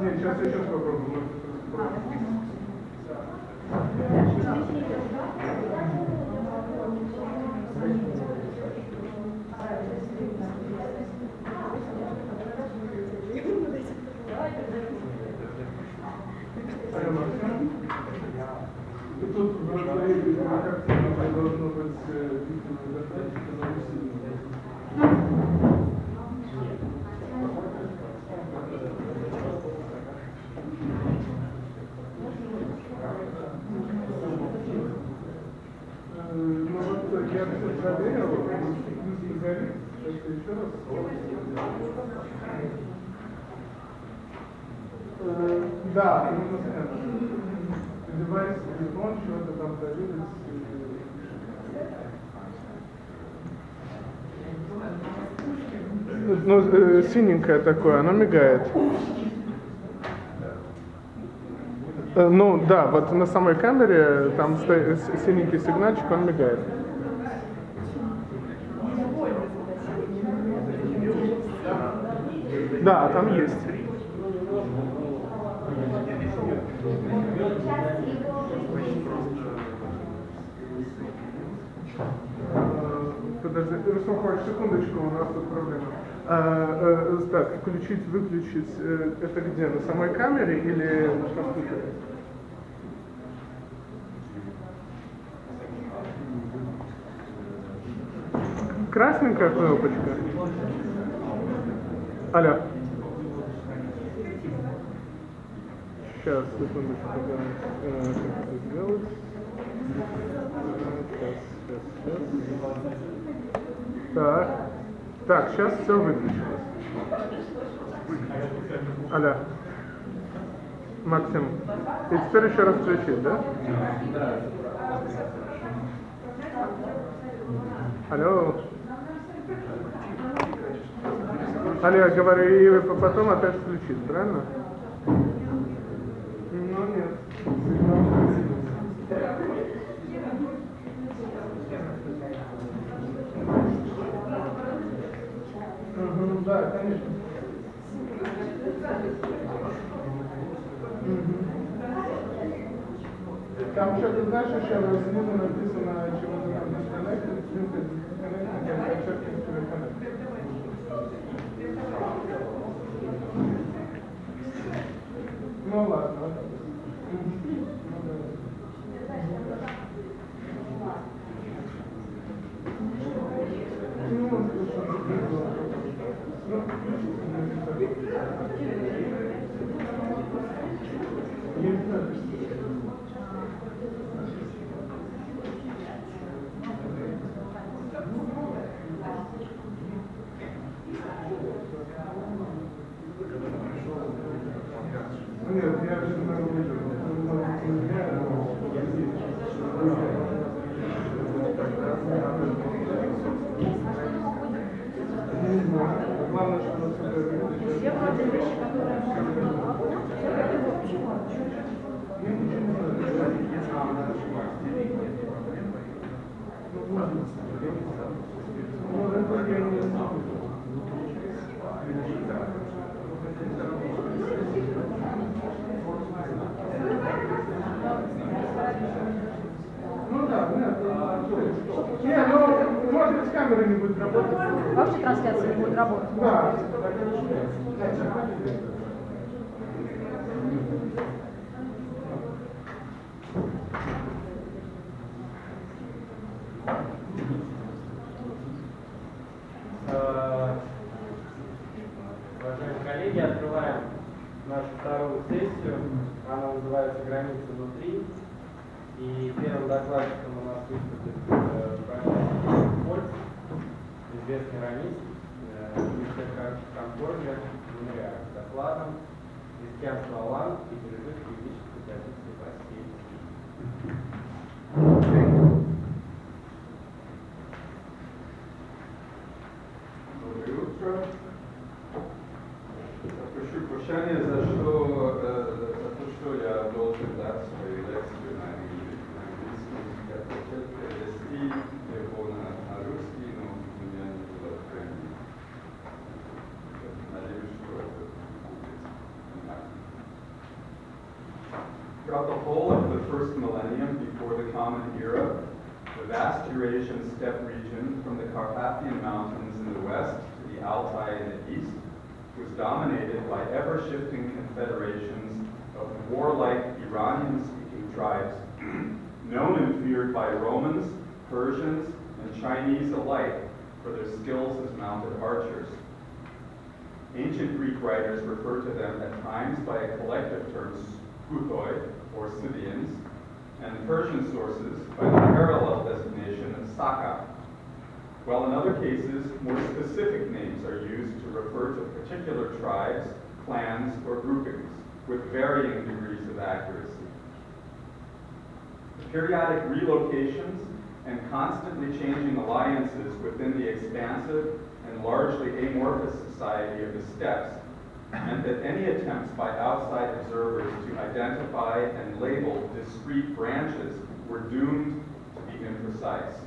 Нет, сейчас я попробую. Тут в разделе как должно быть достаточно, но не сильно. Ну вот я все проверил, не горит, это еще раз. Да, именно это. Девайс, телефон, что-то там проверить. Ну, синенькое такое, оно мигает. Ну да, вот на самой камере там стоит синенький сигнальчик, он мигает. Да, там есть. Подожди, Руслан, секундочку, у нас тут проблема. Так, включить, выключить, это где? На самой камере или на компьютере? Красненькая кнопочка. Алло. Сейчас, секундочку, как это сделать. Сейчас. Так, сейчас все выключилось. Алло. Максим. И теперь еще раз включить, да? Алло. Алло, я говорю, и потом опять включить, правильно? Ну нет. Да, конечно. Там что-то, знаешь, еще снизу написано, чего-то там disconnected, ну ладно. Нет, я же не могу видеть. Главное, что все вроде вещи, которые ну да, нет. Не, ну, может быть, камера не будет работать. вообще трансляция не будет работать. Да. Уважаемые коллеги, открываем нашу вторую сессию. Она называется «Границы внутри». И первым докладчиком у нас выступит профессор Польц, известный ромист, конформер, с докладом «Христианство Алан и пережитки юридической позиции в России». Доброе утро. Прошу прощения за то, что я должен дать свою лекцию на английском. Я хотел перевести его на русский, но у меня не было времени. Надеюсь, что это будет Throughout the whole of the first millennium before the Common Era, the vast Eurasian steppe region from the Carpathian Mountains in the west to the Altai in the east was dominated by ever-shifting confederations of warlike Iranian-speaking tribes, known and feared by Romans, Persians, and Chinese alike for their skills as mounted archers. Ancient Greek writers refer to them at times by a collective term, Scuthoi, or Scythians, and Persian sources by the parallel designation of Saka, while in other cases, more specific names are used to refer to particular tribes, clans, or groupings, with varying degrees of accuracy. The periodic relocations and constantly changing alliances within the expansive and largely amorphous society of the steppes meant that any attempts by outside observers to identify and label discrete branches were doomed to be imprecise.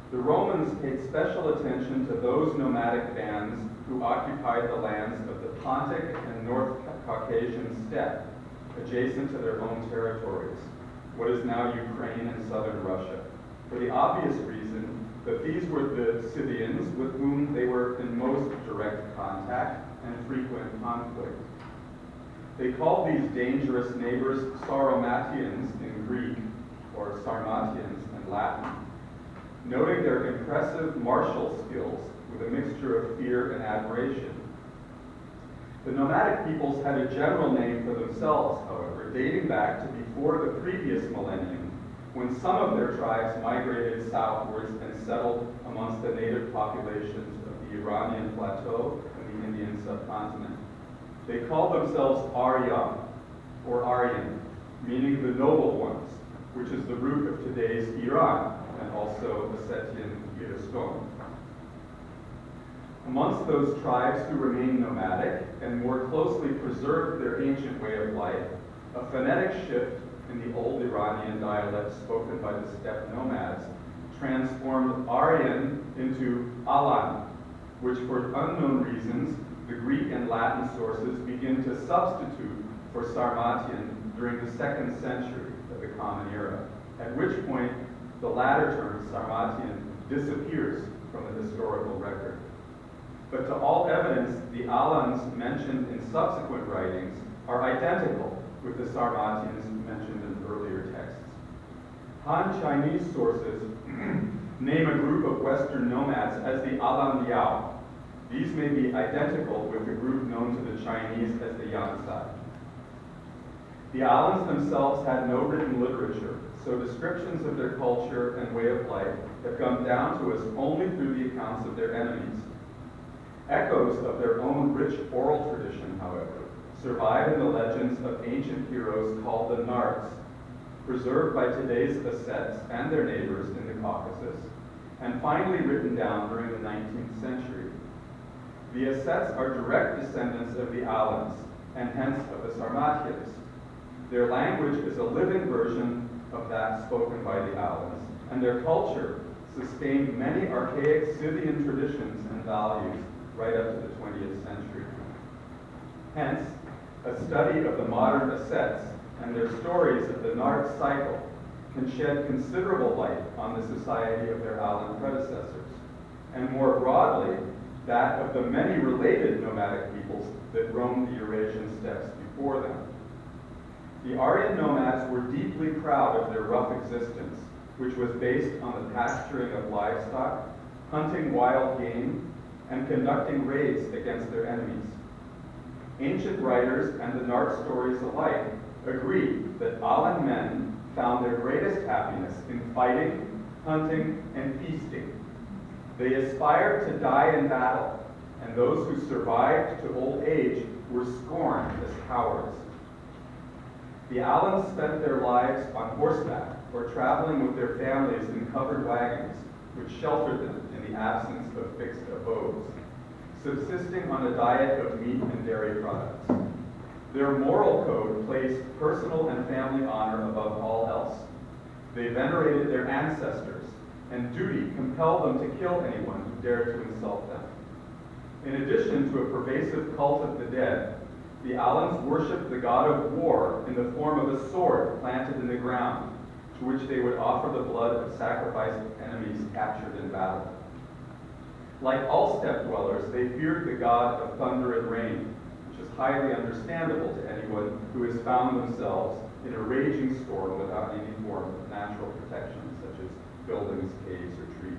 The Romans paid special attention to those nomadic bands who occupied the lands of the Pontic and North Caucasian steppe, adjacent to their own territories, what is now Ukraine and southern Russia, for the obvious reason that these were the Scythians with whom they were in most direct contact and frequent conflict. They called these dangerous neighbors Sauromatians in Greek, or Sarmatians in Latin, noting their impressive martial skills with a mixture of fear and admiration. The nomadic peoples had a general name for themselves, however, dating back to before the previous millennium, when some of their tribes migrated southwards and settled amongst the native populations of the Iranian plateau and the Indian subcontinent. They called themselves Arya, or Aryan, meaning the noble ones, which is the root of today's Iran, and also Ossetian Iriston. Amongst those tribes who remained nomadic and more closely preserved their ancient way of life, a phonetic shift in the old Iranian dialect spoken by the steppe nomads transformed Aryan into Alan, which for unknown reasons the Greek and Latin sources begin to substitute for Sarmatian during the 2nd century of the Common Era, at which point the latter term, Sarmatian, disappears from the historical record. But to all evidence, the Alans mentioned in subsequent writings are identical with the Sarmatians mentioned in earlier texts. Han Chinese sources name a group of Western nomads as the Alan Liao. These may be identical with the group known to the Chinese as the Yansai. The Alans themselves had no written literature, so descriptions of their culture and way of life have come down to us only through the accounts of their enemies. Echoes of their own rich oral tradition, however, survive in the legends of ancient heroes called the Narts, preserved by today's Ossets and their neighbors in the Caucasus, and finally written down during the 19th century. The Ossets are direct descendants of the Alans, and hence of the Sarmatians. Their language is a living version of that spoken by the Alans, and their culture sustained many archaic Scythian traditions and values right up to the 20th century. Hence, a study of the modern Ossets and their stories of the Nart cycle can shed considerable light on the society of their Alan predecessors, and more broadly, that of the many related nomadic peoples that roamed the Eurasian steppes before them. The Aryan nomads were deeply proud of their rough existence, which was based on the pasturing of livestock, hunting wild game, and conducting raids against their enemies. Ancient writers and the Nart stories alike agree that Alan men found their greatest happiness in fighting, hunting, and feasting. They aspired to die in battle, and those who survived to old age were scorned as cowards. The Alans spent their lives on horseback or traveling with their families in covered wagons, which sheltered them in the absence of fixed abodes, subsisting on a diet of meat and dairy products. Their moral code placed personal and family honor above all else. They venerated their ancestors, and duty compelled them to kill anyone who dared to insult them. In addition to a pervasive cult of the dead, the Allans worshipped the god of war in the form of a sword planted in the ground, to which they would offer the blood of sacrificed enemies captured in battle. Like all steppe dwellers, they feared the god of thunder and rain, which is highly understandable to anyone who has found themselves in a raging storm without any form of natural protection, such as buildings, caves, or trees.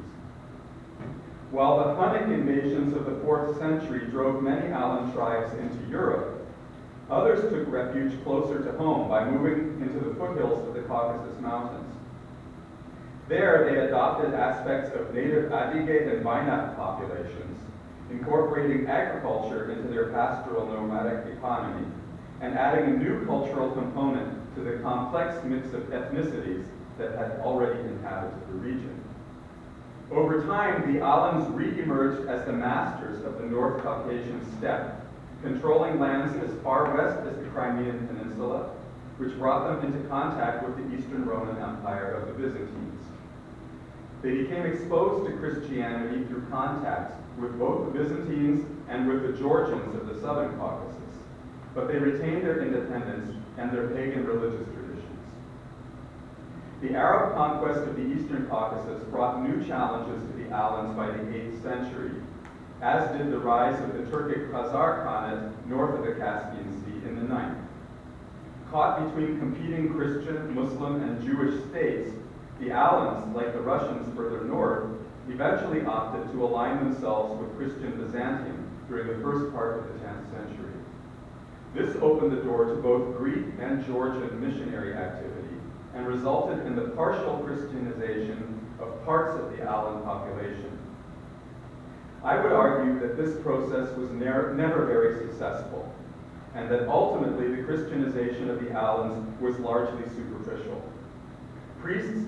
While the Hunnic invasions of the 4th century drove many Allan tribes into Europe, others took refuge closer to home by moving into the foothills of the Caucasus Mountains. There, they adopted aspects of native Adige and Vainaq populations, incorporating agriculture into their pastoral nomadic economy, and adding a new cultural component to the complex mix of ethnicities that had already inhabited the region. Over time, the Alans re-emerged as the masters of the North Caucasian steppe, controlling lands as far west as the Crimean Peninsula, which brought them into contact with the Eastern Roman Empire of the Byzantines. They became exposed to Christianity through contacts with both the Byzantines and with the Georgians of the Southern Caucasus, but they retained their independence and their pagan religious traditions. The Arab conquest of the Eastern Caucasus brought new challenges to the Alans by the 8th century, as did the rise of the Turkic Khazar Khanate north of the Caspian Sea in the 9th. Caught between competing Christian, Muslim, and Jewish states, the Alans, like the Russians further north, eventually opted to align themselves with Christian Byzantium during the first part of the 10th century. This opened the door to both Greek and Georgian missionary activity and resulted in the partial Christianization of parts of the Allan population. I would argue that this process was never very successful, and that ultimately the Christianization of the Alans was largely superficial. Priests